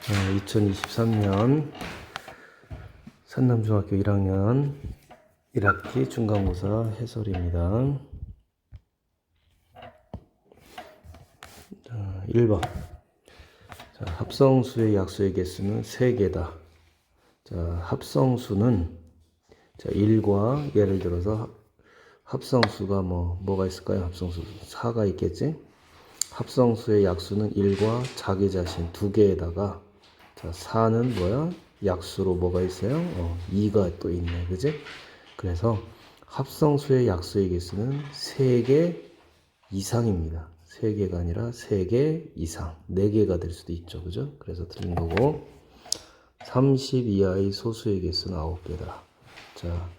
2023년 산남중학교 1학년 1학기 중간고사 해설입니다. 자, 1번. 자, 합성수의 약수의 개수는 3개다. 자, 합성수는 자, 1과 예를 들어서 합성수가 뭐가 있을까요? 합성수 4가 있겠지? 합성수의 약수는 1과 자기 자신 2개에다가 자, 4는 뭐야? 약수로 뭐가 있어요? 2가 또 있네. 그지? 그래서 합성수의 약수의 개수는 3개 이상입니다. 3개가 아니라 3개 이상. 4개가 될 수도 있죠. 그죠? 그래서 틀린 거고. 30 이하의 소수의 개수는 9개다. 자,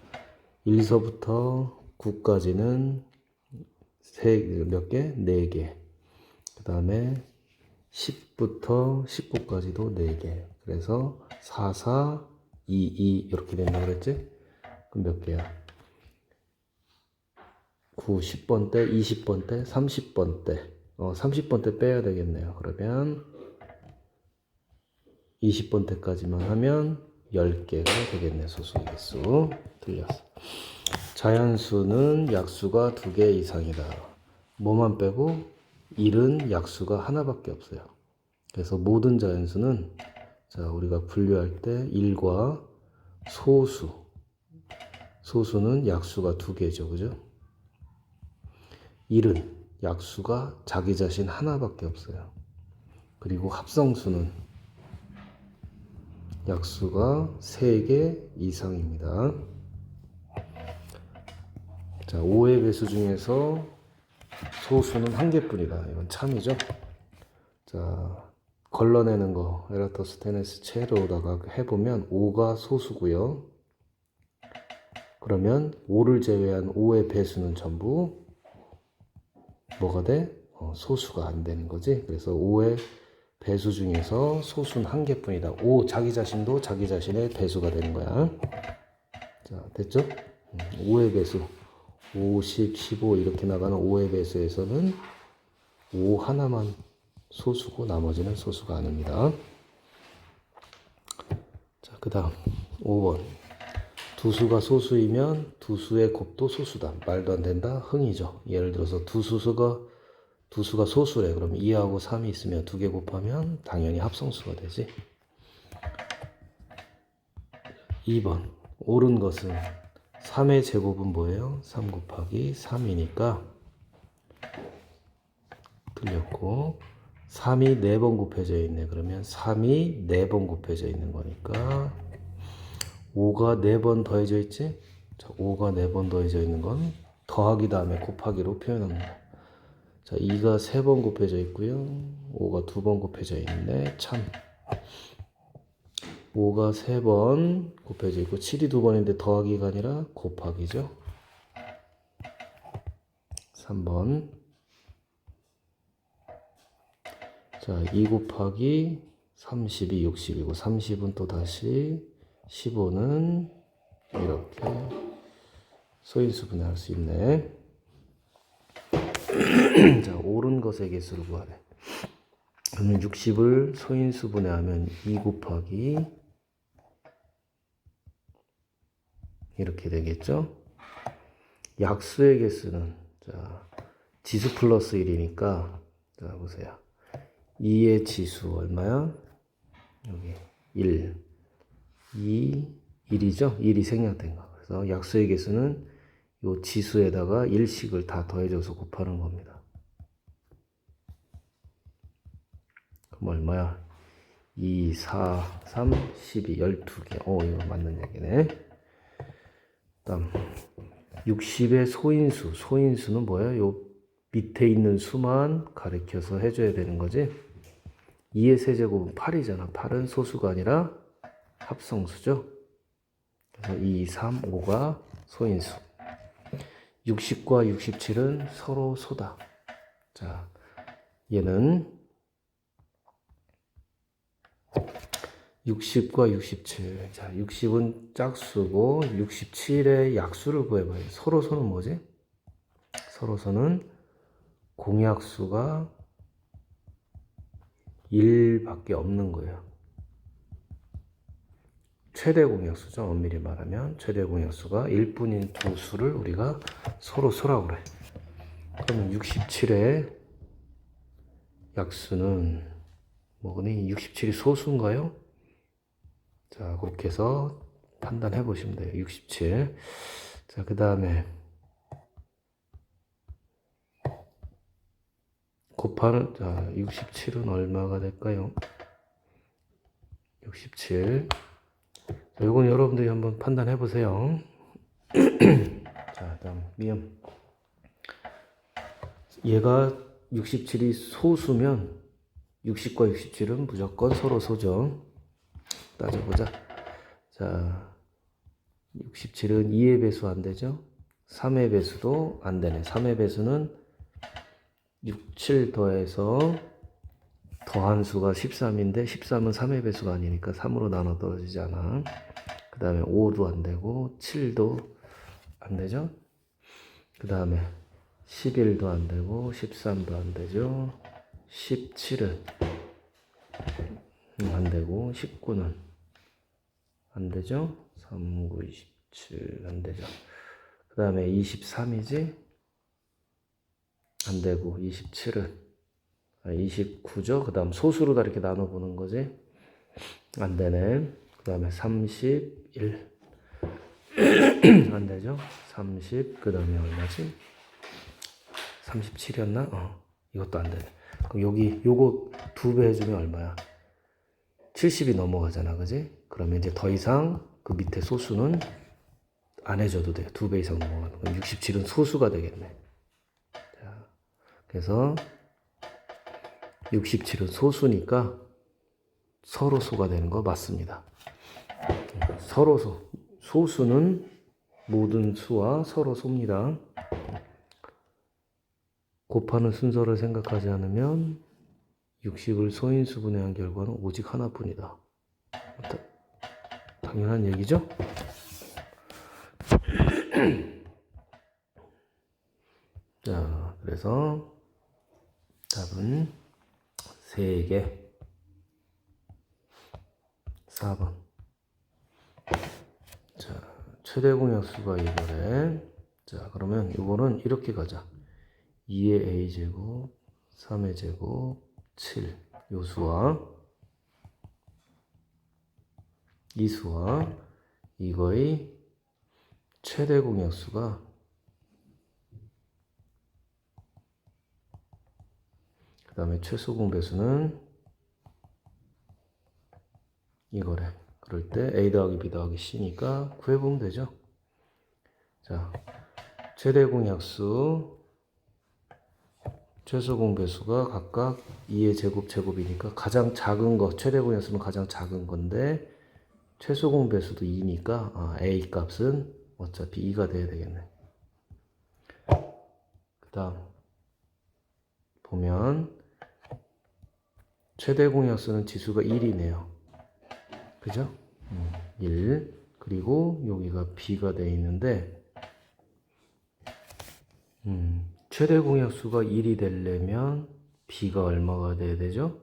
1서부터 9까지는 몇 개? 4개. 그 다음에 10부터 19까지도 4개. 그래서 4, 4, 2, 2 이렇게 된다고 그랬지? 그럼 몇 개야? 9, 10번 때, 20번 때, 30번 때. 30번 때 빼야 되겠네요. 그러면 20번 때까지만 하면 10개가 되겠네. 소수의 개수. 틀렸어. 자연수는 약수가 2개 이상이다. 뭐만 빼고? 1은 약수가 하나밖에 없어요. 그래서 모든 자연수는 자, 우리가 분류할 때 1과 소수는 약수가 2개죠. 그죠? 1은 약수가 자기 자신 하나밖에 없어요. 그리고 합성수는 약수가 3개 이상입니다. 자, 5의 배수 중에서 소수는 1개뿐이다. 이건 참이죠. 자, 걸러내는 거 에라토스테네스 체로다가 해보면 5가 소수고요. 그러면 5를 제외한 5의 배수는 전부 뭐가 돼? 소수가 안 되는 거지. 그래서 5의 배수 중에서 소수는 1개뿐이다. 5 자기 자신도 자기 자신의 배수가 되는 거야. 자, 됐죠? 5의 배수 50, 15 이렇게 나가는 5의 배수에서는 5 하나만 소수고 나머지는 소수가 아닙니다. 자, 그 다음 5번. 두 수가 소수이면 두 수의 곱도 소수다. 말도 안 된다. 흥이죠. 예를 들어서 두 수가 소수래. 그럼 2하고 3이 있으면 2개 곱하면 당연히 합성수가 되지. 2번. 옳은 것은 3의 제곱은 뭐예요? 3 곱하기 3이니까 틀렸고 3이 4번 곱해져 있네. 그러면 3이 4번 곱해져 있는 거니까 5가 4번 더해져 있지? 자, 5가 4번 더해져 있는 건 더하기 다음에 곱하기로 표현합니다. 자, 2가 3번 곱해져 있고요. 5가 2번 곱해져 있는데 참 5가 3번 곱해져 있고 7이 2번인데 더하기가 아니라 곱하기죠. 3번. 자, 2 곱하기 30이 60이고 30은 또 다시 15는 이렇게 소인수분해 할 수 있네. 자, 옳은 것의 개수를 구하래. 그러면 60을 소인수분해하면 2 곱하기 이렇게 되겠죠. 약수의 개수는 자, 지수 플러스 1이니까 자, 보세요. 2의 지수 얼마야? 여기 1 2 1이죠. 1이 생략된 거. 그래서 약수의 개수는 이 지수에다가 1씩을 다 더해줘서 곱하는 겁니다. 그럼 얼마야? 2, 4, 3, 12, 12개. 이거 맞는 얘기네. 다음 60의 소인수. 소인수는 뭐야? 요 밑에 있는 수만 가리켜서 해줘야 되는 거지. 2의 세제곱은 8이잖아. 8은 소수가 아니라 합성수죠. 그래서 2, 3, 5가 소인수. 60과 67은 서로 소다. 자, 얘는 60과 67. 자, 60은 짝수고 67의 약수를 구해봐요. 서로소는 뭐지? 서로소는 공약수가 1밖에 없는 거예요. 최대 공약수죠. 엄밀히 말하면 최대 공약수가 1분인 두 수를 우리가 서로 쏘라고 그래. 그러면 67의 약수는 뭐니? 67이 소수인가요? 자, 그렇게 해서 판단해 보시면 돼요. 67. 자, 그 다음에 곱하는, 자, 67은 얼마가 될까요? 67. 자, 이건 여러분들이 한번 판단해 보세요. 자, 다음 미음. 얘가 67이 소수면 60과 67은 무조건 서로 소죠. 따져보자. 자, 67은 2의 배수 안 되죠? 3의 배수도 안 되네. 3의 배수는 6, 7 더해서 더한 수가 13인데 13은 3의 배수가 아니니까 3으로 나눠 떨어지잖아. 그 다음에 5도 안 되고 7도 안 되죠? 그 다음에 11도 안 되고 13도 안 되죠? 17은 안 되고 19는 안 되죠? 3, 9, 27 안 되죠? 그 다음에 23이지? 안 되고 27은 29죠? 그 다음 소수로 다 이렇게 나눠보는 거지? 안 되네. 그 다음에 31 안 되죠? 30 그 다음에 얼마지? 37이었나? 이것도 안 되네. 그럼 여기 요거 2배 해주면 얼마야? 70이 넘어가잖아, 그지? 그러면 이제 더 이상 그 밑에 소수는 안 해줘도 돼요. 2배 이상 넘어가는 건 67은 소수가 되겠네. 자, 그래서 67은 소수니까 서로 소가 되는 거 맞습니다. 서로 소. 소수는 모든 수와 서로 소입니다. 곱하는 순서를 생각하지 않으면 60을 소인수분해한 결과는 오직 하나뿐이다. 당연한 얘기죠? 자, 그래서 답은 3개 4번. 자, 최대 공약수가 이거래. 자, 그러면 이거는 이렇게 가자. 2의 a제곱 3의 제곱 7 요수와 이 수와 이거의 최대 공약수가 그 다음에 최소 공배수는 이거래. 그럴 때 a 더하기 b 더하기 c니까 구해보면 되죠. 자, 최대 공약수 최소 공배수가 각각 2의 제곱 제곱이니까 가장 작은 거 최대 공약수는 가장 작은 건데 최소 공배수도 2니까 a 값은 어차피 2가 돼야 되겠네. 그 다음 보면 최대 공약수는 지수가 1이네요. 그죠? 1 그리고 여기가 b가 되어 있는데 최대 공약수가 1이 되려면 b가 얼마가 돼야 되죠?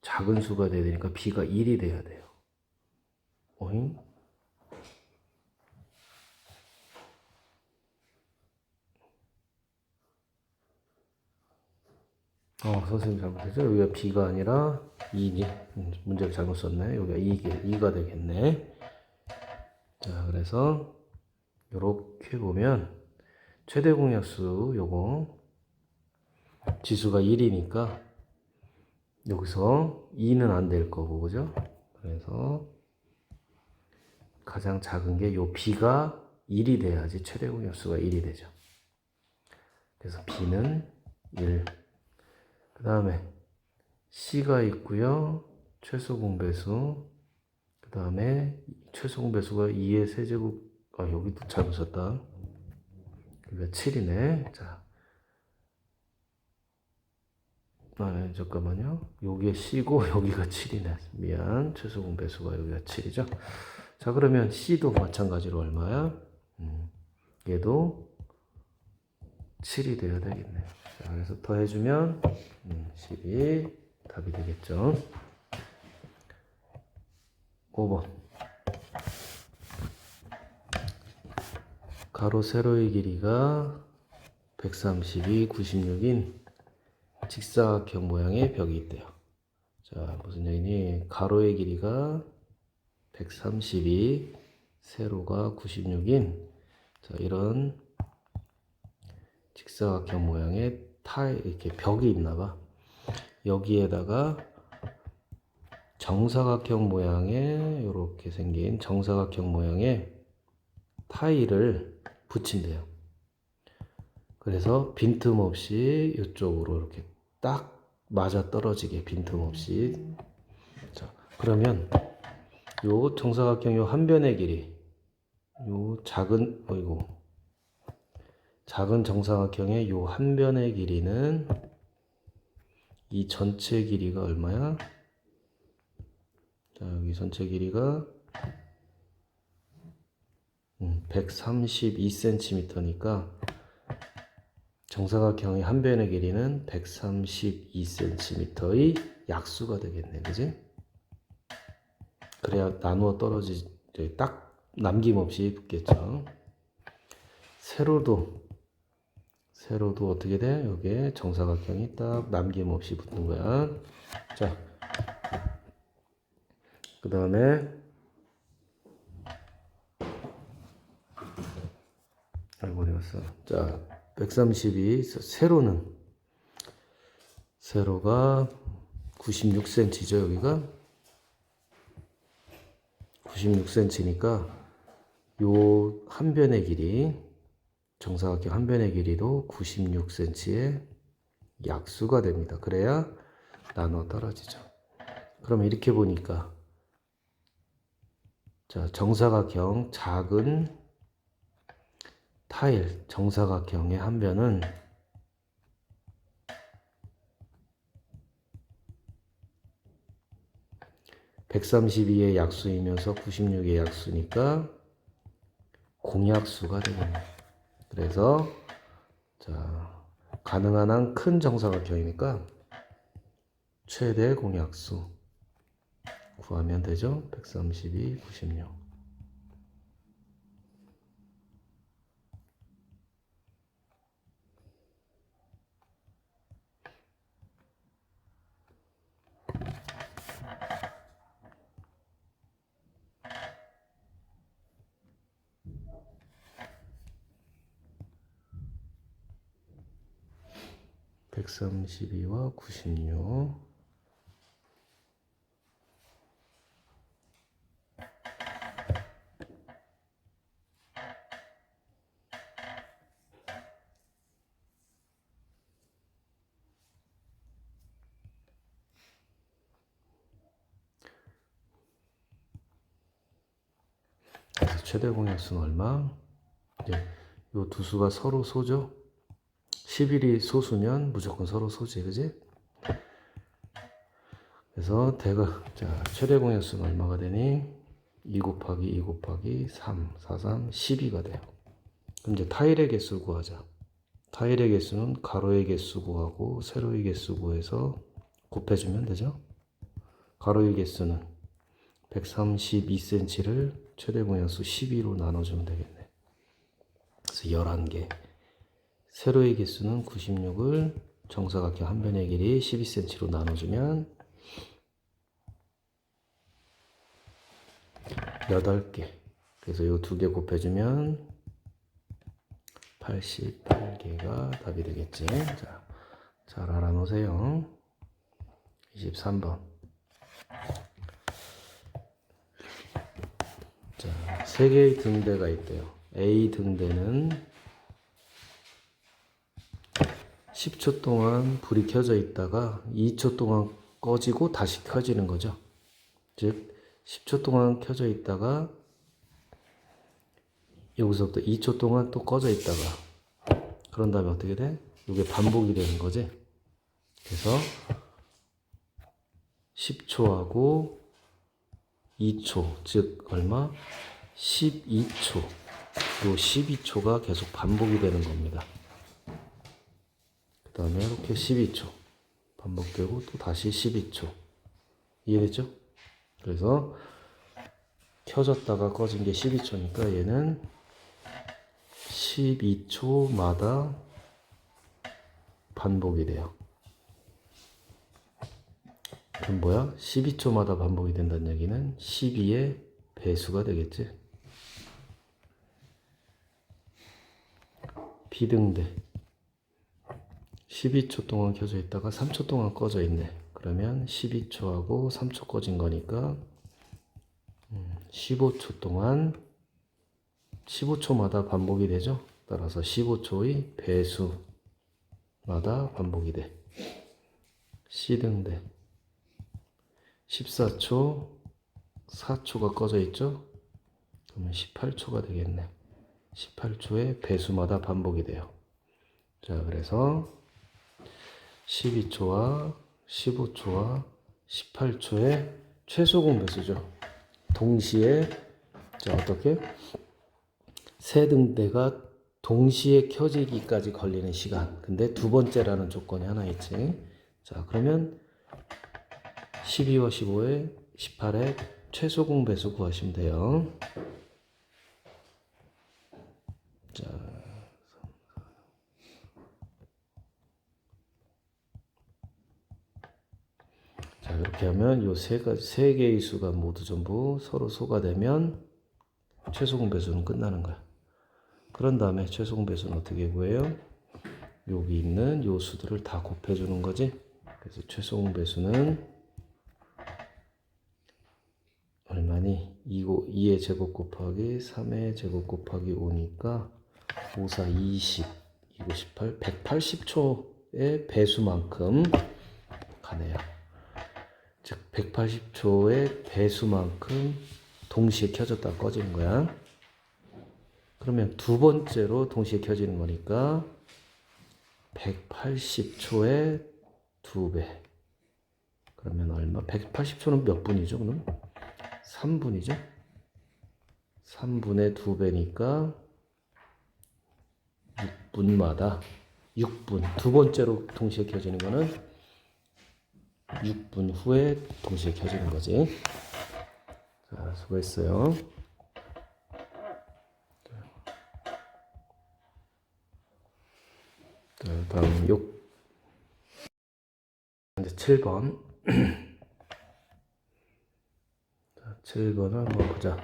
작은 수가 돼야 되니까 b가 1이 돼야 돼요. 오잉? 선생님 잘못했죠? 여기가 b가 아니라 2니 문제를 잘못 썼네. 여기가 2가 되겠네. 자, 그래서 이렇게 보면 최대 공약수 요거 지수가 1이니까 여기서 2는 안 될 거고, 그죠? 그래서 가장 작은 게 요 b가 1이 돼야지 최대 공약수가 1이 되죠. 그래서 b는 1. 그 다음에 c가 있고요. 최소 공배수. 그 다음에 최소 공배수가 2의 세제곱. 여기도 잘못 썼다. 여기가 7이네. 자. 잠깐만요. 여기가 C고 여기가 7이네. 미안. 최소 공배수가 여기가 7이죠. 자, 그러면 C도 마찬가지로 얼마야? 얘도 7이 돼야 되겠네. 자, 그래서 더해주면 12 답이 되겠죠. 5번. 가로 세로의 길이가 132, 96인 직사각형 모양의 벽이 있대요. 자, 무슨 얘기니? 가로의 길이가 132, 세로가 96인 자, 이런 직사각형 모양의 이렇게 벽이 있나봐. 여기에다가 정사각형 모양의 이렇게 생긴 정사각형 모양의 타일을 붙인대요. 그래서 빈틈없이 이쪽으로 이렇게 딱 맞아 떨어지게 빈틈없이. 자, 그러면 요 정사각형 요 한 변의 길이 요 작은 정사각형의 요 한 변의 길이는 이 전체 길이가 얼마야? 자, 여기 전체 길이가 132cm니까 정사각형의 한 변의 길이는 132cm의 약수가 되겠네, 그지? 그래야 나누어 딱 남김없이 붙겠죠. 세로도 어떻게 돼? 여기에 정사각형이 딱 남김없이 붙는 거야. 자, 그 다음에 어디 갔어? 자, 132 세로가 96cm죠. 여기가 96cm니까 요 한 변의 길이 정사각형 한 변의 길이도 96cm의 약수가 됩니다. 그래야 나눠 떨어지죠. 그럼 이렇게 보니까 자, 정사각형 작은 타일 정사각형의 한 변은 132의 약수이면서 96의 약수니까 공약수가 되겠네. 그래서 자, 가능한 한 큰 정사각형이니까 최대 공약수 구하면 되죠. 132, 96. (132와 96) 그래서 최대 공약수는 얼마? 이제 요 두 수가 서로 소죠. 11이 소수면 무조건 서로 소지, 그지? 그래서 자, 최대 공약수는 얼마가 되니? 2 곱하기 2 곱하기 3, 4, 3, 12가 돼요. 그럼 이제 타일의 개수 구하자. 타일의 개수는 가로의 개수 구하고 세로의 개수 구해서 곱해주면 되죠. 가로의 개수는 132cm를 최대 공약수 12로 나눠주면 되겠네. 그래서 11개. 세로의 개수는 96을 정사각형 한 변의 길이 12cm로 나눠주면 8개. 그래서 이 두 개 곱해주면 88개가 답이 되겠지. 자, 잘 알아놓으세요. 23번. 자, 3개의 등대가 있대요. A 등대는 10초 동안 불이 켜져 있다가 2초 동안 꺼지고 다시 켜지는 거죠. 즉 10초 동안 켜져 있다가 여기서부터 2초 동안 또 꺼져 있다가 그런 다음에 어떻게 돼? 이게 반복이 되는 거지. 그래서 10초하고 2초, 즉 얼마? 12초. 요 12초가 계속 반복이 되는 겁니다. 그 다음에 이렇게 12초 반복되고 또 다시 12초. 이해됐죠? 그래서 켜졌다가 꺼진 게 12초니까 얘는 12초마다 반복이 돼요. 그럼 뭐야? 12초마다 반복이 된다는 얘기는 12의 배수가 되겠지. 비등대 12초 동안 켜져 있다가 3초 동안 꺼져 있네. 그러면 12초하고 3초 꺼진 거니까 15초 동안 15초마다 반복이 되죠. 따라서 15초의 배수마다 반복이 돼. C등대 14초 4초가 꺼져 있죠. 그러면 18초가 되겠네. 18초의 배수마다 반복이 돼요. 자, 그래서 12초와 15초와 18초의 최소 공배수죠. 동시에 자, 어떻게? 세 등대가 동시에 켜지기까지 걸리는 시간. 근데 두 번째라는 조건이 하나 있지. 자, 그러면 12와 15의 18의 최소 공배수 구하시면 돼요. 자, 이렇게 하면 요 세 개의 수가 모두 전부 서로 소가 되면 최소 공배수는 끝나는 거야. 그런 다음에 최소 공배수는 어떻게 구해요? 여기 있는 요 수들을 다 곱해주는 거지. 그래서 최소 공배수는 얼마니? 2의 제곱 곱하기 3의 제곱 곱하기 5니까 5, 4, 20, 2, 9, 18, 180초의 배수만큼 가네요. 즉 180초의 배수만큼 동시에 켜졌다 꺼지는 거야. 그러면 두 번째로 동시에 켜지는 거니까 180초의 2배. 그러면 얼마? 180초는 몇 분이죠? 그럼 3분이죠? 3분의 2배니까 6분마다 6분. 두 번째로 동시에 켜지는 거는 6분 후에 동시에 켜지는 거지. 자, 수고했어요. 자, 다음 이제 7번. 자, 7번을 한번 보자.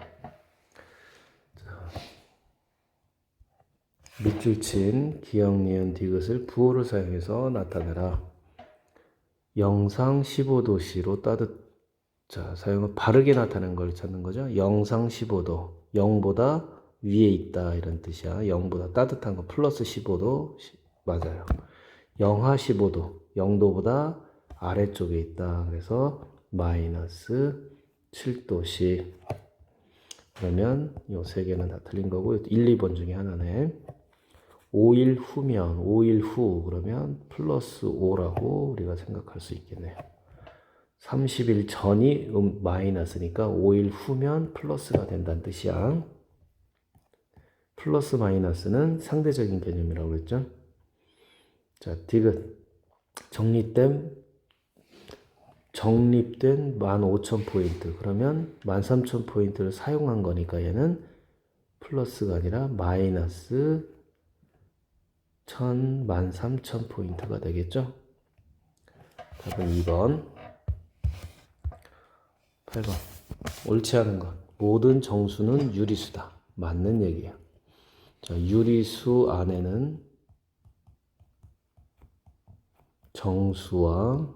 자, 밑줄 친 기역, 니은, 디귿을 부호를 사용해서 나타내라. 영상 15도씨로 자, 사용은 바르게 나타내는 걸 찾는 거죠. 영상 15도, 0보다 위에 있다 이런 뜻이야. 0보다 따뜻한 거 플러스 15도 맞아요. 영하 15도, 0도보다 아래쪽에 있다. 그래서 마이너스 7도씨. 그러면 요 세 개는 다 틀린 거고 1, 2번 중에 하나네. 5일 후면 5일 후 그러면 플러스 5라고 우리가 생각할 수 있겠네요. 30일 전이 마이너스니까 5일 후면 플러스가 된다는 뜻이야. 플러스 마이너스는 상대적인 개념이라고 그랬죠. 자, 디귿 적립된 15,000포인트 그러면 13,000포인트를 사용한 거니까 얘는 플러스가 아니라 마이너스 13,000포인트가 되겠죠. 답은 2번. 8번. 옳지 않은 것. 모든 정수는 유리수다. 맞는 얘기야. 자, 유리수 안에는 정수와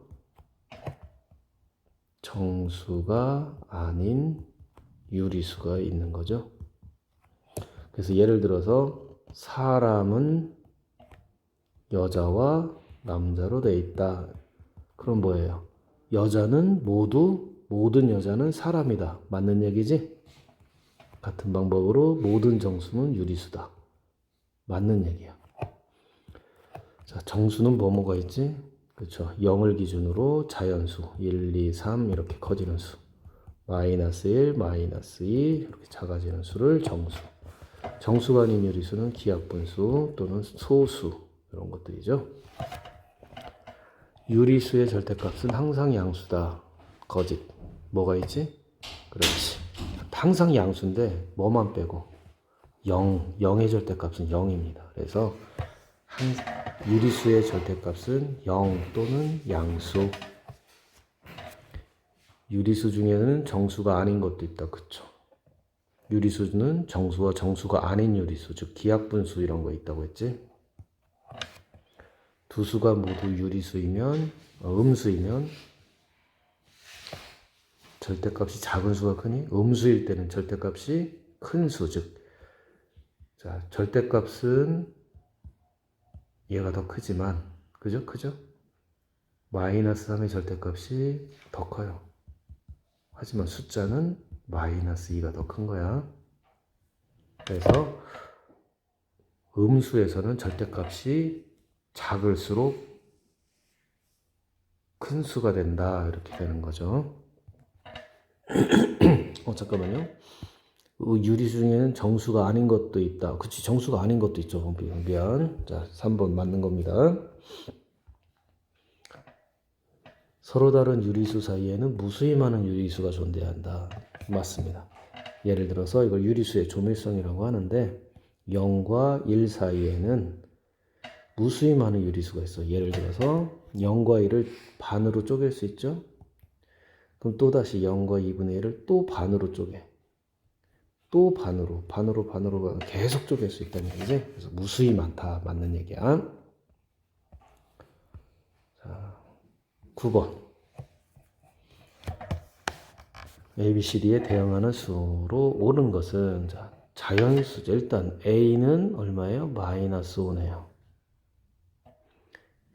정수가 아닌 유리수가 있는 거죠. 그래서 예를 들어서 사람은 여자와 남자로 돼 있다. 그럼 뭐예요? 여자는 모든 여자는 사람이다. 맞는 얘기지? 같은 방법으로 모든 정수는 유리수다. 맞는 얘기야. 자, 정수는 뭐가 있지? 그렇죠. 0을 기준으로 자연수 1, 2, 3 이렇게 커지는 수. 마이너스 1, 마이너스 2 이렇게 작아지는 수를 정수. 정수가 아닌 유리수는 기하분수 또는 소수 이런 것들이죠. 유리수의 절대값은 항상 양수다. 거짓. 뭐가 있지? 그렇지. 항상 양수인데 뭐만 빼고 0의 절대값은 0입니다. 그래서 유리수의 절대값은 0 또는 양수. 유리수 중에는 정수가 아닌 것도 있다. 그쵸? 유리수는 정수와 정수가 아닌 유리수, 즉 기하분수 이런 거 있다고 했지? 두 수가 모두 유리수이면, 음수이면 절대값이 작은 수가 크니? 음수일 때는 절대값이 큰 수, 즉 자, 절대값은 얘가 더 크지만, 그죠? 크죠? 마이너스 3의 절대값이 더 커요. 하지만 숫자는 마이너스 2가 더 큰 거야. 그래서 음수에서는 절대값이 작을수록 큰 수가 된다. 이렇게 되는 거죠. 잠깐만요. 유리수 중에는 정수가 아닌 것도 있다. 그치, 정수가 아닌 것도 있죠. 미안. 자, 3번 맞는 겁니다. 서로 다른 유리수 사이에는 무수히 많은 유리수가 존재한다. 맞습니다. 예를 들어서 이걸 유리수의 조밀성이라고 하는데 0과 1 사이에는 무수히 많은 유리수가 있어. 예를 들어서 0과 1을 반으로 쪼갤 수 있죠? 그럼 또다시 0과 2분의 1을 또 반으로 쪼개. 또 반으로 계속 쪼갤 수 있다는 얘기지. 그래서 무수히 많다. 맞는 얘기야. 자, 9번. ABCD에 대응하는 수로 옳은 것은 자연수죠. 일단 A는 얼마예요? 마이너스 5네요.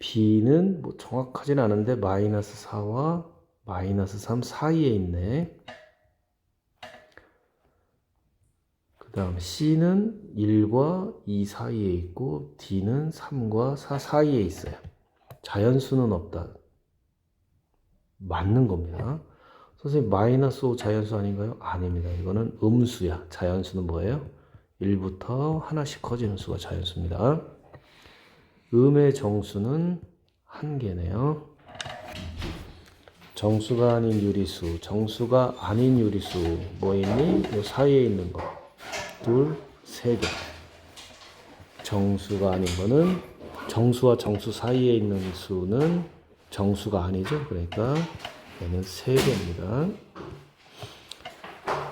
B는 뭐 정확하진 않은데 마이너스 4와 마이너스 3 사이에 있네. 그 다음 C는 1과 2 사이에 있고 D는 3과 4 사이에 있어요. 자연수는 없다. 맞는 겁니다. 선생님 마이너스 5 자연수 아닌가요? 아닙니다. 이거는 음수야. 자연수는 뭐예요? 1부터 하나씩 커지는 수가 자연수입니다. 음의 정수는 한 개네요. 정수가 아닌 유리수, 정수가 아닌 유리수 뭐 있니? 요 사이에 있는 거. 둘, 세 개. 정수가 아닌 거는 정수와 정수 사이에 있는 수는 정수가 아니죠. 그러니까 얘는 세 개입니다.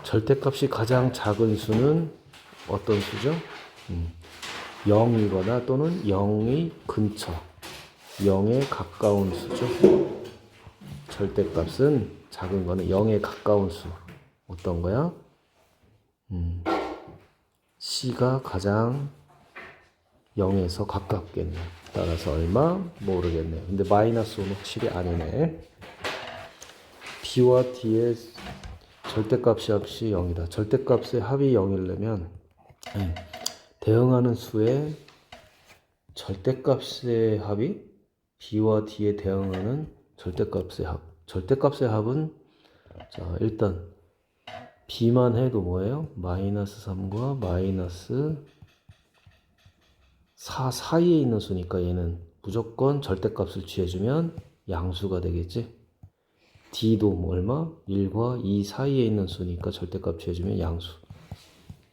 절대값이 가장 작은 수는 어떤 수죠? 0이거나 또는 0이 근처, 0에 가까운 수죠. 절대값은 작은 거는 0에 가까운 수. 어떤 거야? C가 가장 0에서 가깝겠네. 따라서 얼마? 모르겠네. 근데 마이너스 5는 확실히 아니네. B와 D의 절대값이 합이 0이다. 절대값의 합이 0이려면 대응하는 수의 절대값의 합이 B와 D에 대응하는 절대값의 합. 절대값의 합은 자 일단 B만 해도 뭐예요? 마이너스 3과 마이너스 4 사이에 있는 수니까 얘는 무조건 절대값을 취해주면 양수가 되겠지. D도 뭐 얼마? 1과 2 사이에 있는 수니까 절대값 취해주면 양수.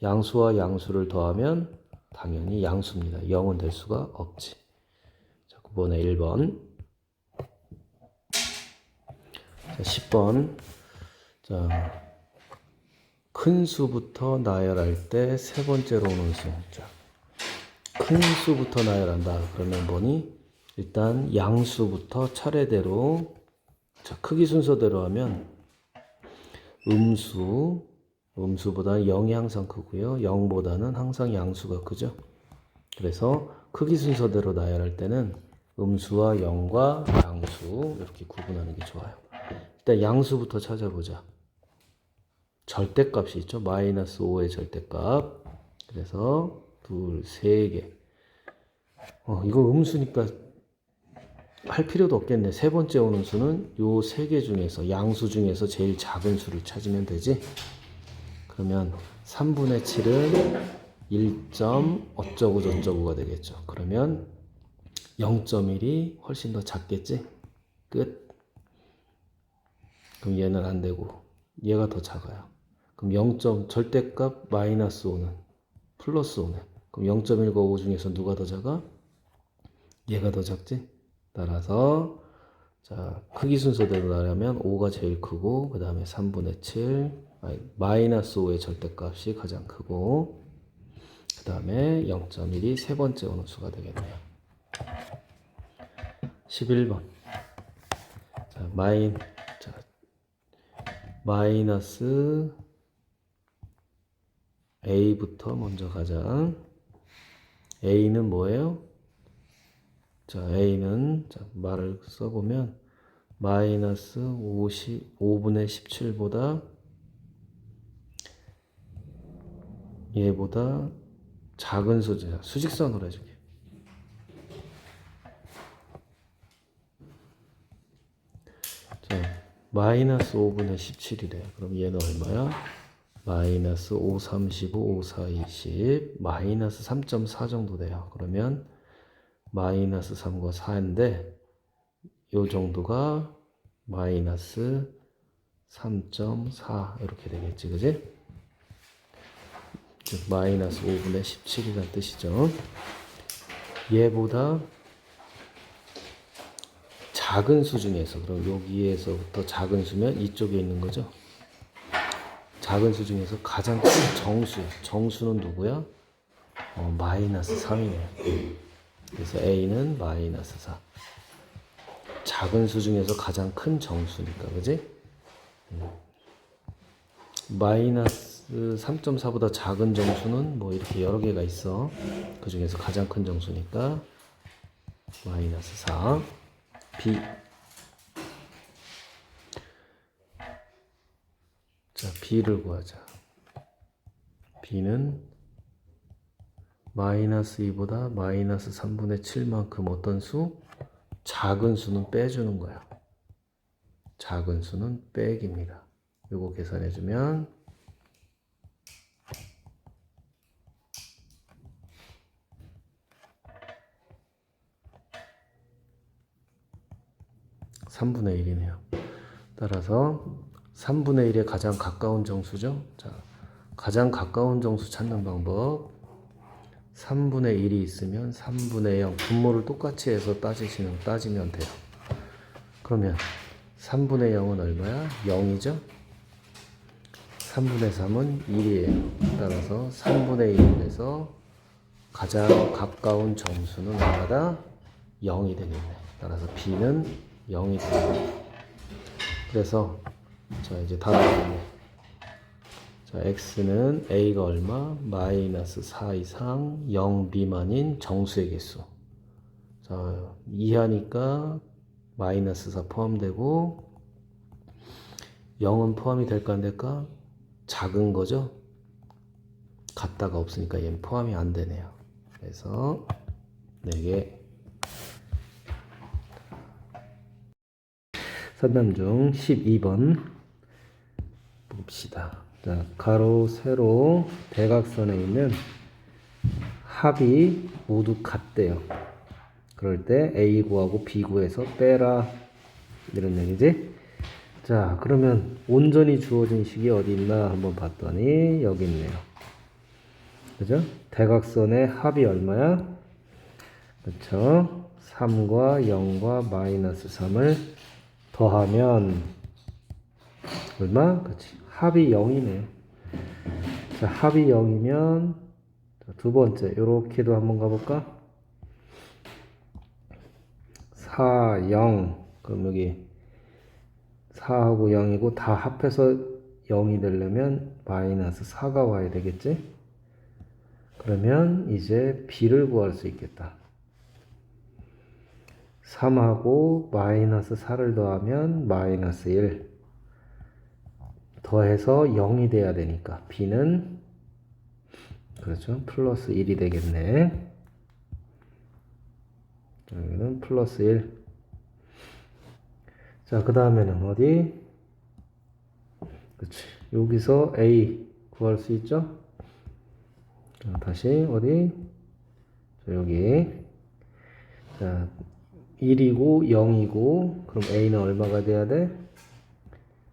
양수와 양수를 더하면 당연히 양수입니다. 0은 될 수가 없지. 자, 9번에 1번. 자, 10번. 자, 큰 수부터 나열할 때 세 번째로 오는 수. 자, 큰 수부터 나열한다. 그러면 뭐니? 일단 양수부터 차례대로 자, 크기 순서대로 하면 음수보다는 0이 항상 크고요. 0보다는 항상 양수가 크죠. 그래서 크기 순서대로 나열할 때는 음수와 0과 양수 이렇게 구분하는 게 좋아요. 일단 양수부터 찾아보자. 절대값이 있죠. 마이너스 5의 절대값. 그래서 둘, 세 개. 이거 음수니까 할 필요도 없겠네. 세 번째 오는 수는 요 세 개 중에서 양수 중에서 제일 작은 수를 찾으면 되지. 그러면 3분의 7은 1점 어쩌고 저쩌고가 되겠죠. 그러면 0.1이 훨씬 더 작겠지. 끝. 그럼 얘는 안 되고 얘가 더 작아요. 그럼 0점 절대값 마이너스 5는 플러스 5네. 그럼 0.1과 5 중에서 누가 더 작아? 얘가 더 작지? 따라서 자, 크기 순서대로 나가면 5가 제일 크고 그 다음에 3분의 7 마이너스 5의 절대값이 가장 크고 그 다음에 0.1이 세 번째 어느 수가 되겠네요. 11번 자, 마이너스 A부터 먼저 가자. A는 뭐예요? 자, A는 자, 말을 써보면 마이너스 5분의 17보다 얘보다 작은 수죠. 수직선으로 해줄게. 자, 마이너스 5분의 17이래. 그럼 얘는 얼마야? 마이너스 5, 35, 5, 4, 20 마이너스 3.4 정도 돼요. 그러면 마이너스 3과 4인데 요 정도가 마이너스 3.4 이렇게 되겠지, 그지? 즉 마이너스 5분의 17이라는 뜻이죠. 얘보다 작은 수 중에서 그럼 여기에서부터 작은 수면 이쪽에 있는 거죠. 작은 수 중에서 가장 큰 정수야. 정수는 누구야? 마이너스 3이네. 그래서 A는 마이너스 4. 작은 수 중에서 가장 큰 정수니까, 그지? 마이너스 3.4보다 작은 정수는 뭐 이렇게 여러 개가 있어. 그 중에서 가장 큰 정수니까 마이너스 4. B. 자, B를 구하자. B는 마이너스 2보다 마이너스 3분의 7만큼 어떤 수? 작은 수는 빼주는 거야. 작은 수는 빼기입니다. 요거 계산해주면 3분의 1이네요. 따라서 3분의 1에 가장 가까운 정수죠. 자, 가장 가까운 정수 찾는 방법 3분의 1이 있으면 3분의 0 분모를 똑같이 해서 따지면 돼요. 그러면 3분의 0은 얼마야? 0이죠? 3분의 3은 1이에요. 따라서 3분의 1에서 가장 가까운 정수는 얼마다? 0이 되겠네. 따라서 B는 0이 되겠네. 그래서 자 이제 다 나왔네. 자 X는 A가 얼마? 마이너스 4 이상 0 미만인 정수의 개수. 자 이하니까 마이너스 4 포함되고 0은 포함이 될까 안 될까? 작은 거죠. 같다가 없으니까 얘는 포함이 안 되네요. 그래서 4개. 선남 중 12번 봅시다. 자, 가로, 세로, 대각선에 있는 합이 모두 같대요. 그럴 때 A 구하고 B 구해서 빼라. 이런 얘기지? 자, 그러면 온전히 주어진 식이 어디 있나 한번 봤더니 여기 있네요. 그죠? 대각선의 합이 얼마야? 그렇죠? 3과 0과 마이너스 3을 더하면 얼마? 그렇지. 합이 0이네. 자, 합이 0이면 두 번째 요렇게도 한번 가볼까? 4, 0 그럼 여기 4하고 0이고 다 합해서 0이 되려면 마이너스 4가 와야 되겠지? 그러면 이제 B를 구할 수 있겠다. 3하고 마이너스 4를 더하면 마이너스 1 더해서 0이 돼야 되니까 B는 그렇죠. 플러스 1이 되겠네. 여기는 플러스 1. 자, 그 다음에는 어디? 그렇지. 여기서 A 구할 수 있죠? 자, 다시 어디? 자, 여기. 자, 1이고 0이고 그럼 A는 얼마가 돼야 돼?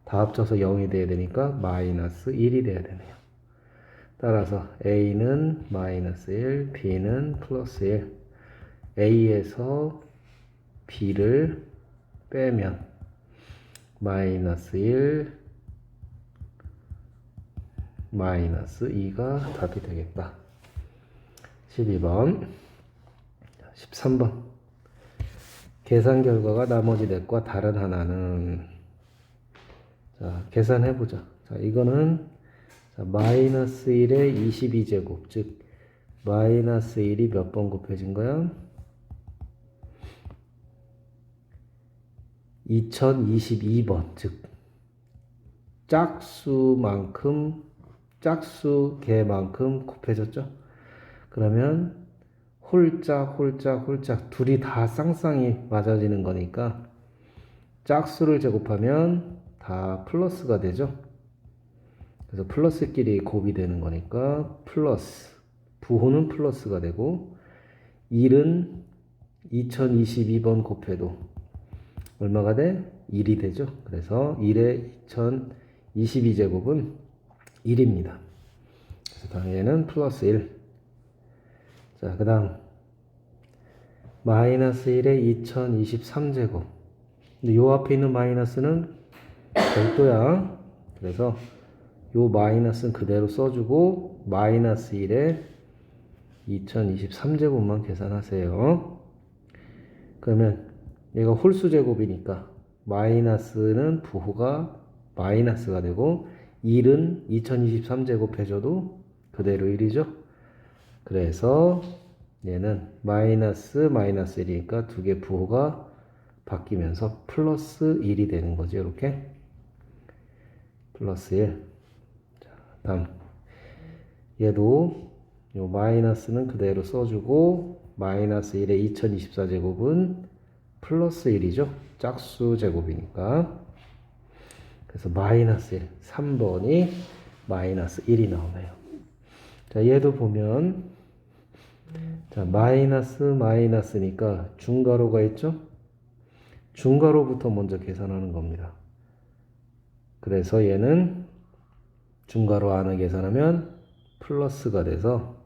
다 합쳐서 0이 돼야 되니까 마이너스 1이 돼야 되네요. 따라서 A는 마이너스 1, B는 플러스 1. A에서 B를 빼면 마이너스 1, 마이너스 2가 답이 되겠다. 12번. 13번. 계산 결과가 나머지 넷과 다른 하나는, 자, 계산해보자. 자, 이거는, 자, 마이너스 1에 22제곱, 즉, 마이너스 1이 몇 번 곱해진 거야? 2022번, 즉, 짝수 개만큼 곱해졌죠? 그러면, 홀짝 둘이 다 쌍쌍이 맞아지는 거니까 짝수를 제곱하면 다 플러스가 되죠. 그래서 플러스끼리 곱이 되는 거니까 플러스, 부호는 플러스가 되고 1은 2022번 곱해도 얼마가 돼? 1이 되죠. 그래서 1의 2022제곱은 1입니다. 그래서 얘는 플러스 1. 자, 그 다음 마이너스 1의 2023제곱. 근데 요 앞에 있는 마이너스는 별도야. 그래서 요 마이너스는 그대로 써주고 마이너스 1의 2023제곱만 계산하세요. 그러면 얘가 홀수 제곱이니까 마이너스는 부호가 마이너스가 되고 1은 2023제곱 해줘도 그대로 1이죠. 그래서 얘는 마이너스 1이니까 두 개 부호가 바뀌면서 플러스 1이 되는 거죠. 이렇게 플러스 1. 자, 다음 얘도 요 마이너스는 그대로 써주고 마이너스 1의 2024제곱은 플러스 1이죠. 짝수 제곱이니까. 그래서 마이너스 1. 3번이 마이너스 1이 나오네요. 자, 얘도 보면 자, 마이너스니까 중괄호가 있죠? 중괄호부터 먼저 계산하는 겁니다. 그래서 얘는 중괄호 안을 계산하면 플러스가 돼서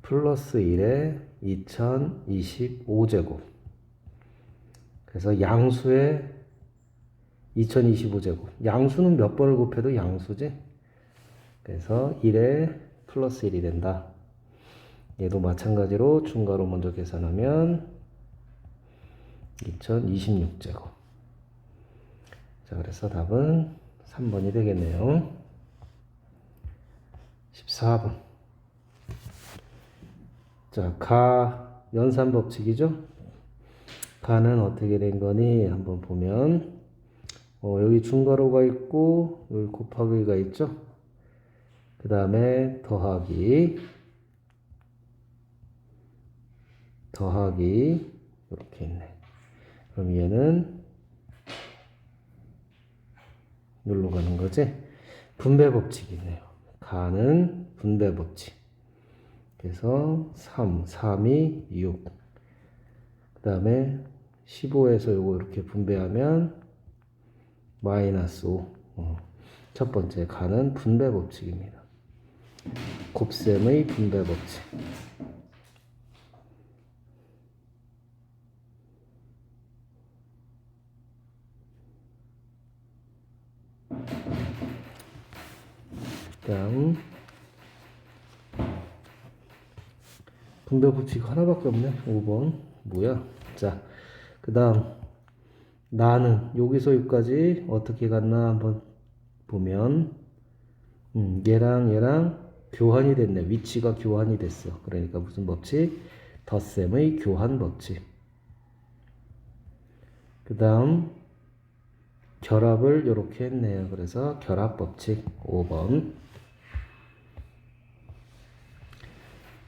플러스 1에 2025제곱. 그래서 양수에 2025제곱. 양수는 몇 번을 곱해도 양수지? 그래서 1에 플러스 1이 된다. 얘도 마찬가지로 중괄호 먼저 계산하면 2026제곱. 자, 그래서 답은 3번이 되겠네요. 14번. 자, 가 연산 법칙이죠? 가는 어떻게 된 거니? 한번 보면 여기 중괄호가 있고 여기 곱하기가 있죠? 그 다음에 더하기 이렇게 있네. 그럼 얘는 여기로 가는 거지? 분배 법칙이네요. 가는 분배 법칙. 그래서 3이 6. 그 다음에 15에서 요거 이렇게 분배하면 마이너스 5. 첫 번째 가는 분배 법칙입니다. 곱셈의 분배 법칙. 그다음 분배 법칙 하나밖에 없네. 5번 뭐야? 자, 그 다음 나는 여기서 여기까지 어떻게 갔나 한번 보면 얘랑 교환이 됐네. 위치가 교환이 됐어. 그러니까 무슨 법칙? 덧셈의 교환 법칙. 그 다음 결합을 이렇게 했네요. 그래서 결합 법칙 5번.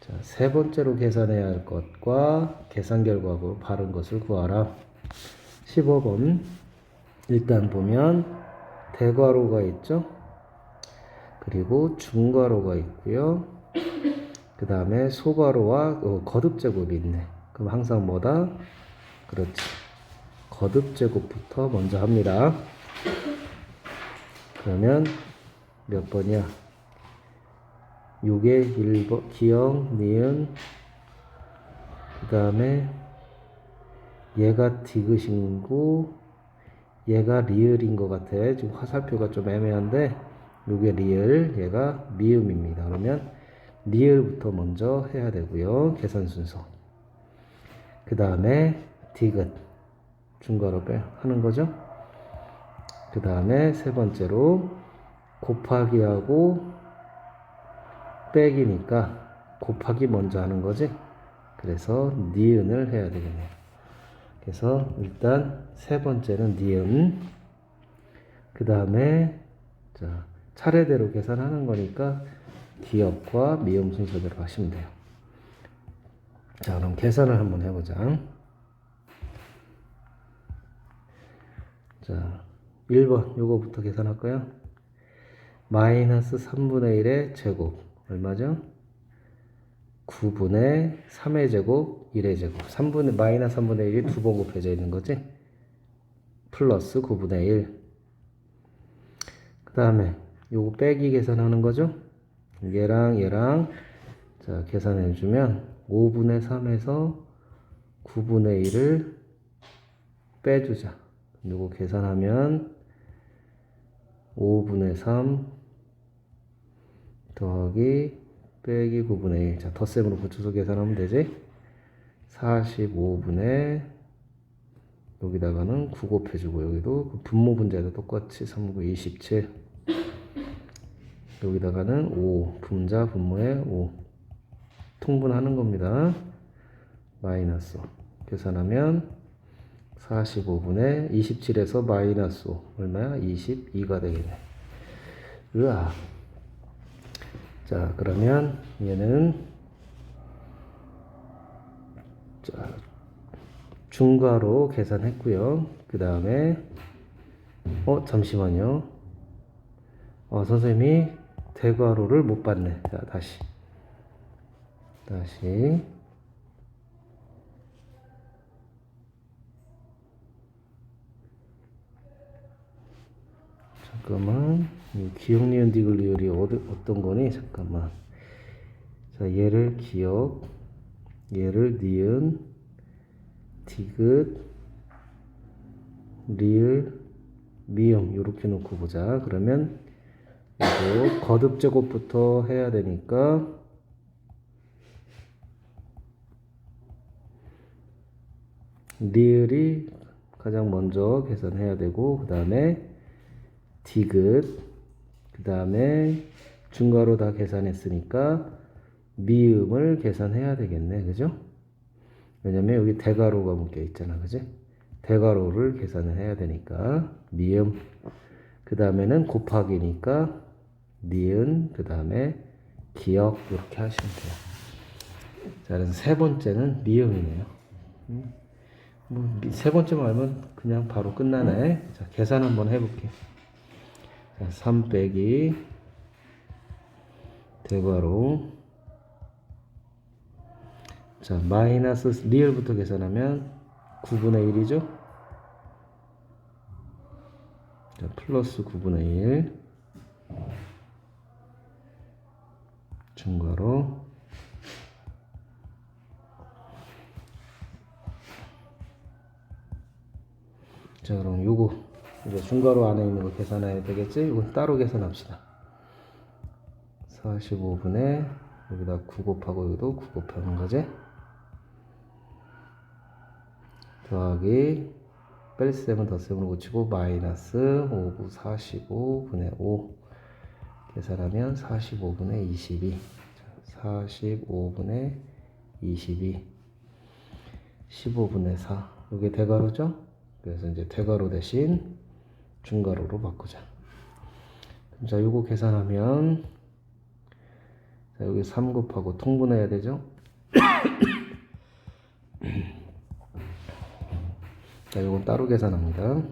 자, 세 번째로 계산해야 할 것과 계산 결과로 바른 것을 구하라. 15번. 일단 보면 대괄호가 있죠. 그리고 중괄호가 있고요. 그 다음에 소괄호와 거듭제곱이 있네. 그럼 항상 뭐다? 그렇지. 거듭제곱부터 먼저 합니다. 그러면 몇 번이야? 요게 1번 기역, 니은, 그 다음에 얘가 디귿이고 얘가 리을인 것 같아. 지금 화살표가 좀 애매한데 요게 리을, 얘가 미음입니다. 그러면 리을부터 먼저 해야 되고요. 계산 순서. 그 다음에 디귿 중괄호 빼 하는 거죠. 그 다음에 세 번째로 곱하기하고 빼기니까 곱하기 먼저 하는 거지. 그래서 니은을 해야 되겠네요. 그래서 일단 세 번째는 니은. 그 다음에 자 차례대로 계산하는 거니까 기역과 미음 순서대로 하시면 돼요. 자 그럼 계산을 한번 해보자. 자 1번 요거부터 계산할까요? 마이너스 3분의 1의 제곱 얼마죠? 9분의 3의 제곱 1의 제곱 마이너스 3분의 1이 두 번 곱해져 있는 거지? 플러스 9분의 1. 그 다음에 요거 빼기 계산하는 거죠? 얘랑 자 계산해 주면 5분의 3에서 9분의 1을 빼주자. 요거 계산하면 5분의 3 더하기 빼기 9분의 1. 자, 덧셈으로 붙여서 계산하면 되지? 45분의 여기다가는 9 곱해주고 여기도 분모 분자도 똑같이 3, 9, 27 여기다가는 5 분자 분모에 5 통분하는 겁니다. 마이너스 계산하면 45분의 27에서 마이너스 5 얼마야? 22가 되겠네. 으아. 자 그러면 얘는 자 중괄호 계산했고요. 그 다음에 잠시만요. 선생님이 대괄호를 못 봤네. 자 다시 잠깐만 기역 니은 디귿 리을이 어떤 거니? 잠깐만. 자 얘를 기역 얘를 니은 디귿 리을 미음 이렇게 놓고 보자. 그러면 이거 거듭 제곱부터 해야 되니까 리을이 가장 먼저 계산해야 되고 그 다음에 디귿 그 다음에 중괄호 다 계산했으니까 미음을 계산해야 되겠네. 그죠? 왜냐면 여기 대괄호가 묶여 있잖아. 그지? 대괄호를 계산을 해야 되니까 미음 그 다음에는 곱하기니까 니은 그 다음에 기역 이렇게 하시면 돼요. 자 그래서 세 번째는 미음이네요. 세 번째만 알면 그냥 바로 끝나네. 자 계산 한번 해볼게. 자 3 빼기 대괄호 자 마이너스 리을부터 계산하면 9분의 1이죠. 자 플러스 9분의 1 중괄호 자 그럼 요거 이제 중괄호 안에 있는 거 계산해야 되겠지? 이건 따로 계산합시다. 45분의 여기다 9 곱하고 여기도 9 곱하는 거지? 더하기 뺄셈은 덧셈으로 고치고 마이너스 5구 45분의 5 계산하면 45분의 22 45분의 22 15분의 4 이게 대괄호죠? 그래서 이제 대괄호 대신 중괄호로 바꾸자. 자 요거 계산하면 자 여기 3 곱하고 통분해야 되죠? 자 요건 따로 계산합니다.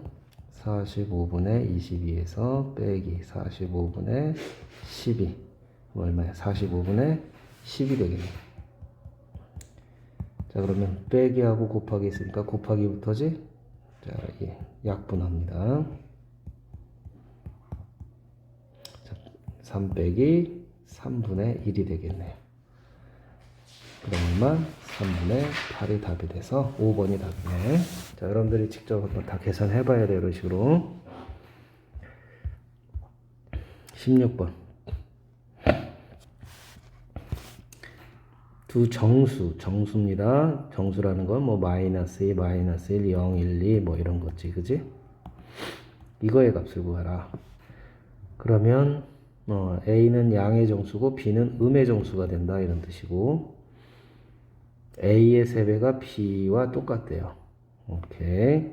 45분의 22에서 빼기 45분의 12 얼마야? 45분의 10이 되겠네. 자 그러면 빼기하고 곱하기 있으니까 곱하기부터지. 자 예, 약분합니다. 자, 3 빼기 3분의 1이 되겠네요. 그럼 얼마? 3분의 8이 답이 돼서 5번이 답이네. 자, 여러분들이 직접 한번 다 계산해 봐야 돼요. 이런 식으로. 16번. 두 정수입니다. 정수라는 건 뭐 마이너스 2, 마이너스 1, 0, 1, 2 뭐 이런 거지, 그지? 이거의 값을 구하라. 그러면 A는 양의 정수고 B는 음의 정수가 된다 이런 뜻이고 A의 3배가 B와 똑같대요. 오케이.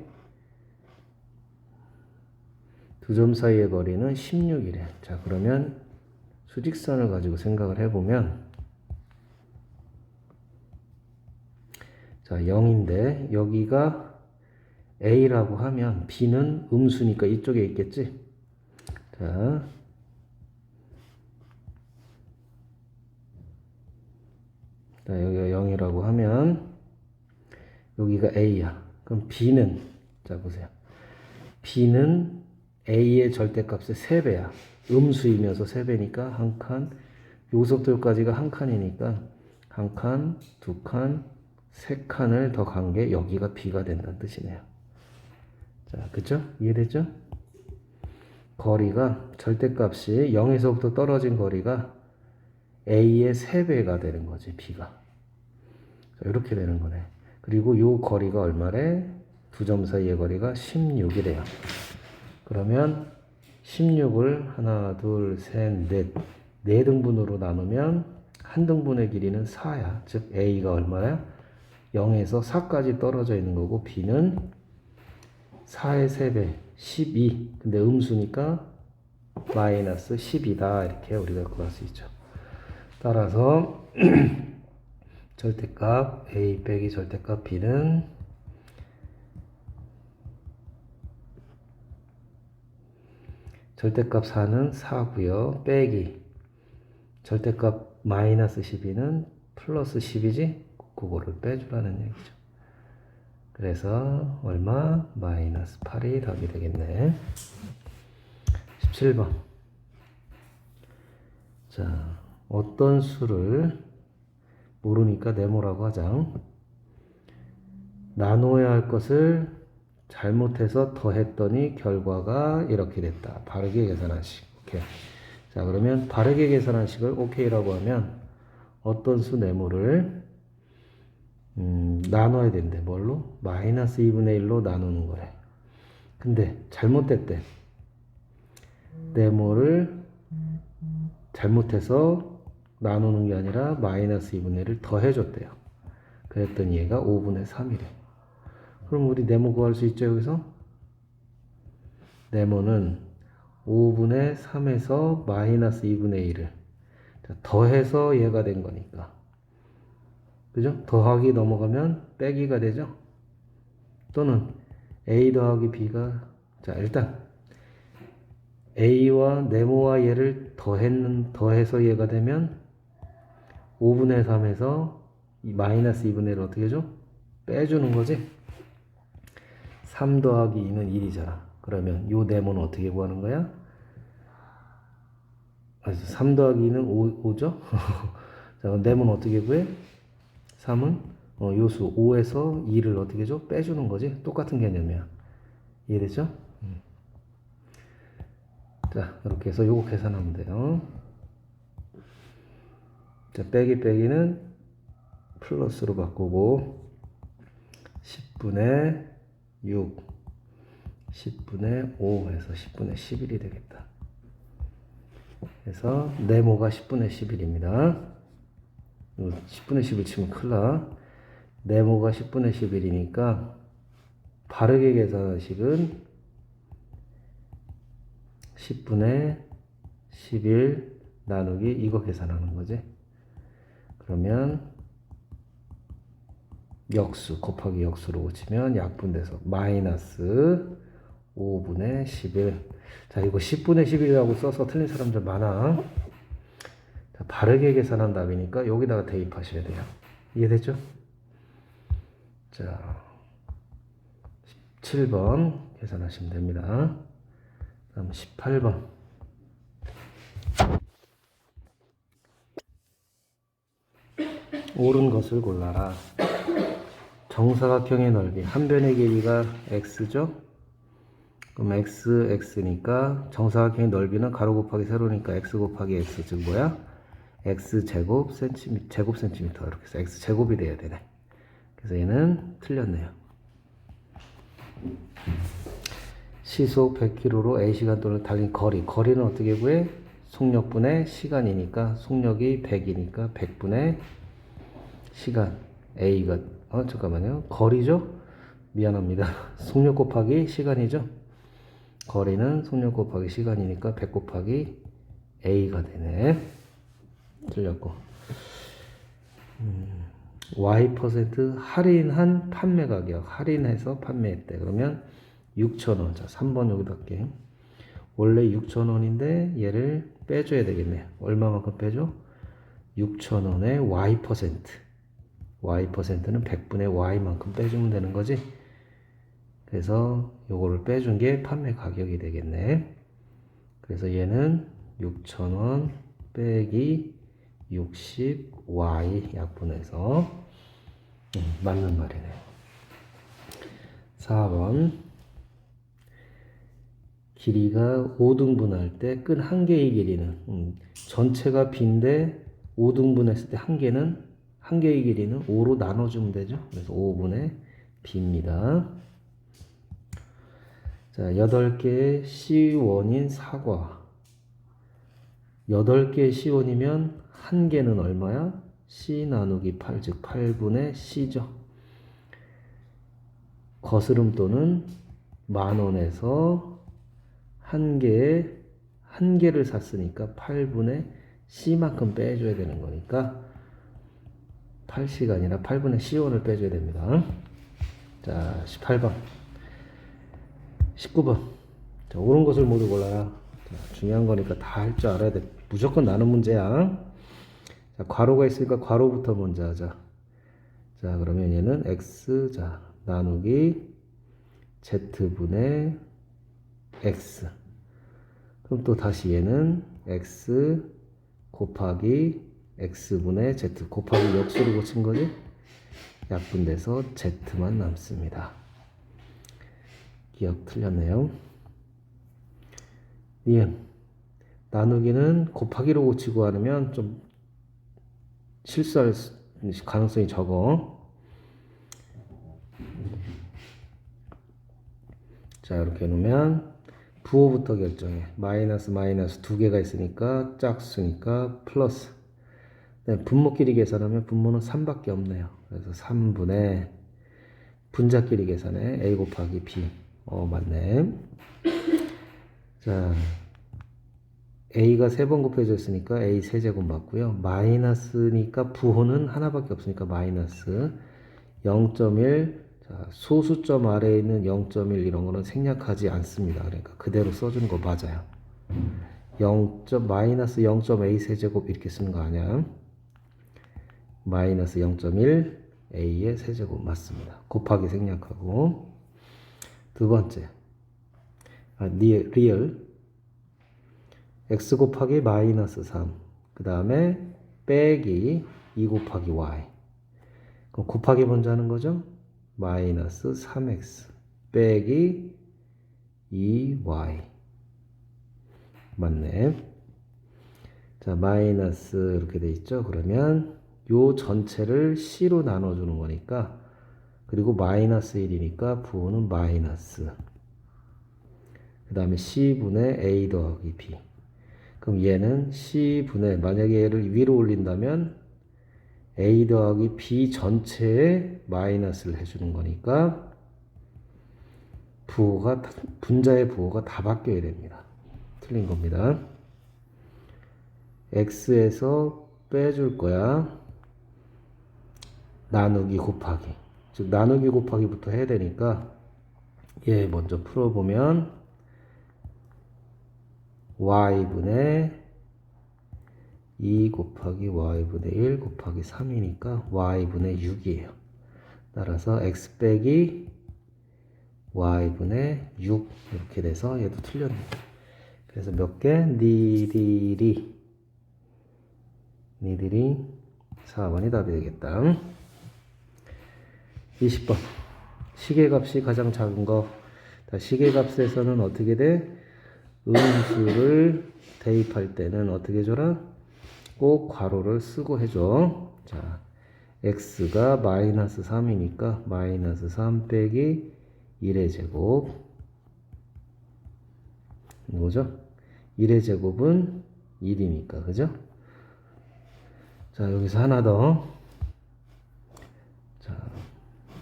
두 점 사이의 거리는 16이래. 자, 그러면 수직선을 가지고 생각을 해보면 자, 0인데 여기가 A라고 하면 B는 음수니까 이쪽에 있겠지? 자, 여기가 0이라고 하면 여기가 A야. 그럼 B는 자 보세요. B는 A의 절대값의 3배야. 음수이면서 3배니까 한 칸, 요소부터 여기까지가 한 칸이니까 한 칸, 두 칸, 세 칸을 더 간 게 여기가 B가 된다는 뜻이네요. 자, 그쵸? 이해됐죠? 거리가 절대값이 0에서부터 떨어진 거리가 A의 3배가 되는 거지, B가. 자, 이렇게 되는 거네. 그리고 이 거리가 얼마래? 두 점 사이의 거리가 16이래요. 그러면 16을 하나, 둘, 셋, 넷, 네 등분으로 나누면 한 등분의 길이는 4야. 즉 A가 얼마야? 0에서 4까지 떨어져 있는 거고 B는 4의 3배, 12. 근데 음수니까 마이너스 10이다. 이렇게 우리가 구할 수 있죠. 따라서 절대값 A 빼기 절대값 B는 절대값 4는 4고요. 빼기 절대값 마이너스 12는 플러스 10이지? 그거를 빼주라는 얘기죠. 그래서 얼마? 마이너스 8이 답이 되겠네. 17번. 자, 어떤 수를 모르니까 네모라고 하자. 나눠야 할 것을 잘못해서 더했더니 결과가 이렇게 됐다. 바르게 계산한 식. 오케이. 자, 그러면 바르게 계산한 식을 오케이라고 하면 어떤 수 네모를 나눠야 된대. 뭘로? 마이너스 2분의 1로 나누는 거래. 근데 잘못됐대. 네모를 잘못해서 나누는 게 아니라 마이너스 2분의 1을 더해줬대요. 그랬더니 얘가 5분의 3이래. 그럼 우리 네모 구할 수 있죠, 여기서? 네모는 5분의 3에서 마이너스 2분의 1을 더해서 얘가 된 거니까. 그죠? 더하기 넘어가면 빼기가 되죠? 또는 A 더하기 B가, 자, 일단 A와 네모와 얘를 더해서 얘가 되면 5분의 3에서 이 마이너스 2분의 1을 어떻게 해줘? 빼주는 거지? 3 더하기 2는 1이잖아. 그러면 요 네모는 어떻게 구하는 거야? 3 더하기 2는 5죠? 자, 네모는 어떻게 구해? 3은 요수 5에서 2를 어떻게 줘? 빼주는 거지? 똑같은 개념이야. 이해됐죠? 자, 이렇게 해서 요거 계산하면 돼요. 자, 빼기는 플러스로 바꾸고 10분의 6, 10분의 5 해서 10분의 11이 되겠다. 그래서 네모가 10분의 11입니다. 10분의 11 치면 큰일 나. 네모가 10분의 11이니까 바르게 계산한 식은 10분의 11 나누기 이거 계산하는 거지. 그러면 역수 곱하기 역수로 고치면 약분돼서 마이너스 5분의 11. 자, 이거 10분의 11이라고 써서 틀린 사람들 많아. 자, 바르게 계산한 답이니까 여기다가 대입하셔야 돼요. 이해됐죠? 자, 17번 계산하시면 됩니다. 다음 18번. 옳은 것을 골라라. 정사각형의 넓이, 한 변의 길이가 x죠? 그럼 x니까 정사각형의 넓이는 가로 곱하기 세로니까 x 곱하기 x, 즉 뭐야? x 제곱 센티미터 이렇게 해서 x 제곱이 돼야 되네. 그래서 얘는 틀렸네요. 시속 100km로 A시간 동안 달린 거리는 어떻게 구해? 속력분의 시간이니까 속력이 100이니까 100분의 시간. A가 잠깐만요. 거리죠? 미안합니다. 속력 곱하기 시간이죠? 거리는 속력 곱하기 시간이니까 100 곱하기 A가 되네. 틀렸고. Y% 할인한 판매 가격. 할인해서 판매했대. 그러면 6,000원. 자, 3번 여기다 할게. 원래 6,000원인데 얘를 빼줘야 되겠네. 얼마만큼 빼줘? 6,000원에 Y%. Y%는 100분의 Y만큼 빼주면 되는 거지. 그래서 요거를 빼준 게 판매 가격이 되겠네. 그래서 얘는 6,000원 빼기 60Y 약분해서 맞는 말이네요. 4번 길이가 5등분할 때 끈 한 개의 길이는 전체가 B인데 5등분했을 때 한 개의 길이는 5로 나눠주면 되죠. 그래서 5분의 B입니다. 자, 8개의 C1인 사과. 8개의 C1이면 한 개는 얼마야? C 나누기 8, 즉 8분의 C죠. 거스름돈은 10,000원에서 한 개를 샀으니까 8분의 C만큼 빼줘야 되는 거니까 8C가 아니라 8분의 C1을 빼줘야 됩니다. 자, 18번. 19번. 자, 옳은 것을 모두 골라라. 자, 중요한 거니까 다 할 줄 알아야 돼. 무조건 나는 문제야. 자, 괄호가 있으니까 괄호부터 먼저 하자. 자, 그러면 얘는 x, 자, 나누기 z분의 x. 그럼 또 다시 얘는 x 곱하기 x분의 z 곱하기 역수로 고친 거지? 약분돼서 z만 남습니다. 기억 틀렸네요. 니은 나누기는 곱하기로 고치고 하면 좀 실수할 가능성이 적어. 자, 이렇게 해놓으면 부호부터 결정해. 마이너스 두 개가 있으니까 짝수니까 플러스. 분모끼리 계산하면 분모는 3밖에 없네요. 그래서 3분의 분자끼리 계산해. A 곱하기 B. 맞네. 자, A가 3번 곱해져 있으니까 A 세제곱 맞고요. 마이너스니까 부호는 하나밖에 없으니까 마이너스 0.1. 자, 소수점 아래에 있는 0.1 이런 거는 생략하지 않습니다. 그러니까 그대로 써주는 거 맞아요. 마이너스 0.A 세제곱 이렇게 쓰는 거 아니야. 마이너스 0.1 A의 세제곱 맞습니다. 곱하기 생략하고. 두 번째. 리얼. x 곱하기 마이너스 3. 그 다음에 빼기 2 곱하기 y. 그럼 곱하기 먼저 하는 거죠? 마이너스 3x 빼기 2y. 맞네. 자, 마이너스 이렇게 돼 있죠? 그러면 요 전체를 c로 나눠주는 거니까, 그리고 마이너스 1이니까 부호는 마이너스. 그 다음에 c분의 a 더하기 b. 그럼 얘는 c분의, 만약에 얘를 위로 올린다면 a 더하기 b 전체에 마이너스를 해주는 거니까 분자의 부호가 다 바뀌어야 됩니다. 틀린 겁니다. x에서 빼줄 거야. 나누기 곱하기. 즉 나누기 곱하기부터 해야 되니까 얘 먼저 풀어보면 y분의 2 곱하기 y분의 1 곱하기 3이니까 y분의 6이에요. 따라서 x 빼기 y분의 6 이렇게 돼서 얘도 틀렸네. 그래서 몇 개? 니들이 4번이 답이 되겠다. 20번. 시계값이 가장 작은 거. 시계값에서는 어떻게 돼? 음수를 대입할 때는 어떻게 해줘라? 꼭 괄호를 쓰고 해줘. 자, x가 마이너스 3이니까 마이너스 3 빼기 1의 제곱. 이거죠? 1의 제곱은 1이니까, 그죠? 자, 여기서 하나 더. 자,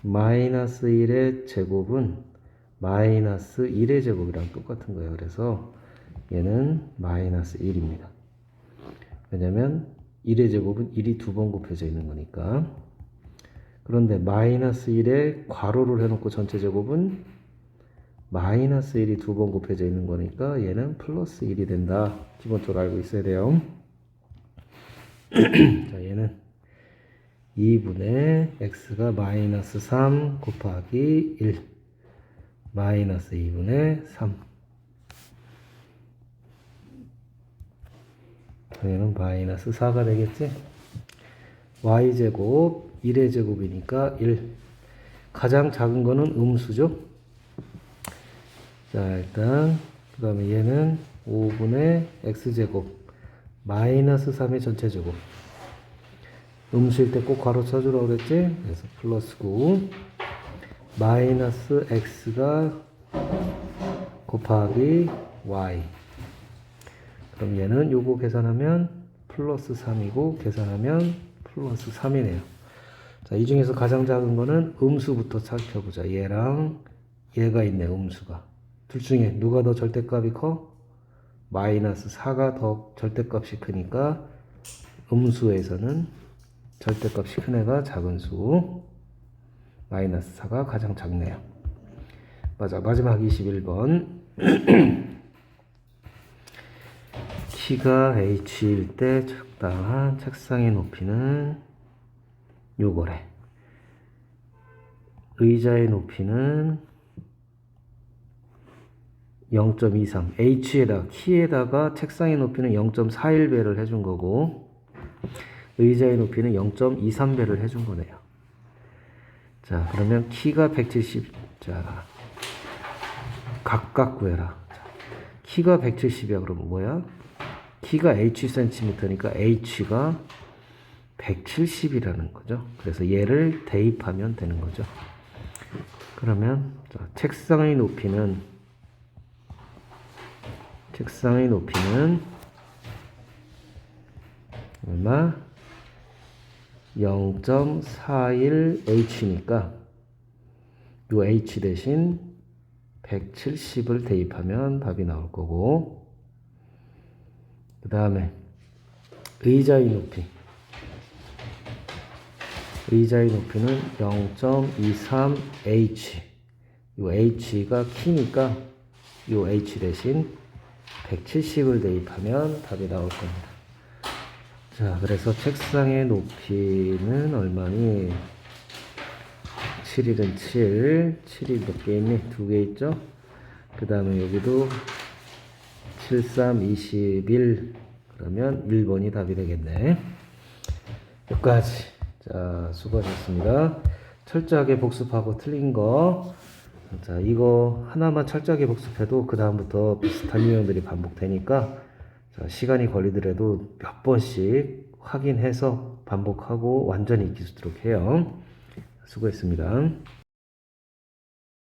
마이너스 1의 제곱은 마이너스 1의 제곱이랑 똑같은 거예요. 그래서 얘는 마이너스 1입니다. 왜냐면 1의 제곱은 1이 두 번 곱해져 있는 거니까. 그런데 마이너스 1에 괄호를 해놓고 전체 제곱은 마이너스 1이 두 번 곱해져 있는 거니까 얘는 플러스 1이 된다. 기본적으로 알고 있어야 돼요. 자, 얘는 2분의 x가 마이너스 3 곱하기 1 마이너스 2분의 3. 얘는 마이너스 4가 되겠지? y제곱 1의 제곱이니까 1. 가장 작은 거는 음수죠? 자, 일단 그 다음에 얘는 5분의 x제곱 마이너스 3의 전체 제곱. 음수일 때 꼭 괄호 쳐주라고 그랬지? 그래서 플러스 9 마이너스 x가 곱하기 y. 그럼 얘는 요거 계산하면 플러스 3이고 계산하면 플러스 3이네요. 자, 이 중에서 가장 작은 거는 음수부터 살펴보자. 얘랑 얘가 있네, 음수가. 둘 중에 누가 더 절대값이 커? 마이너스 4가 더 절대값이 크니까 음수에서는 절대값이 큰 애가 작은 수. 마이너스 4가 가장 작네요. 맞아. 마지막 21번. 키가 h일 때 적당한 책상의 높이는 요거래. 의자의 높이는 0.23. h에다가 키에다가 책상의 높이는 0.41배를 해준 거고 의자의 높이는 0.23배를 해준 거네요. 자, 그러면 키가 170. 자, 각각 구해라. 자, 키가 170이야. 그러면 뭐야? 키가 hcm니까 h가 170이라는 거죠. 그래서 얘를 대입하면 되는 거죠. 그러면 자, 책상의 높이는 얼마? 0.41h니까 요 h 대신 170을 대입하면 답이 나올 거고, 그 다음에 의자의 높이는 0.23h. 요 h가 키니까 요 h 대신 170을 대입하면 답이 나올 겁니다. 자, 그래서 책상의 높이는 얼마니? 7일은 7. 7이 몇 개 있니? 2개 있죠? 그 다음에 여기도 7, 3, 21. 그러면 1번이 답이 되겠네. 여기까지. 자, 수고하셨습니다. 철저하게 복습하고 틀린 거. 자, 이거 하나만 철저하게 복습해도 그 다음부터 비슷한 유형들이 반복되니까 자, 시간이 걸리더라도 몇 번씩 확인해서 반복하고 완전히 익힐 수 있도록 해요. 수고했습니다.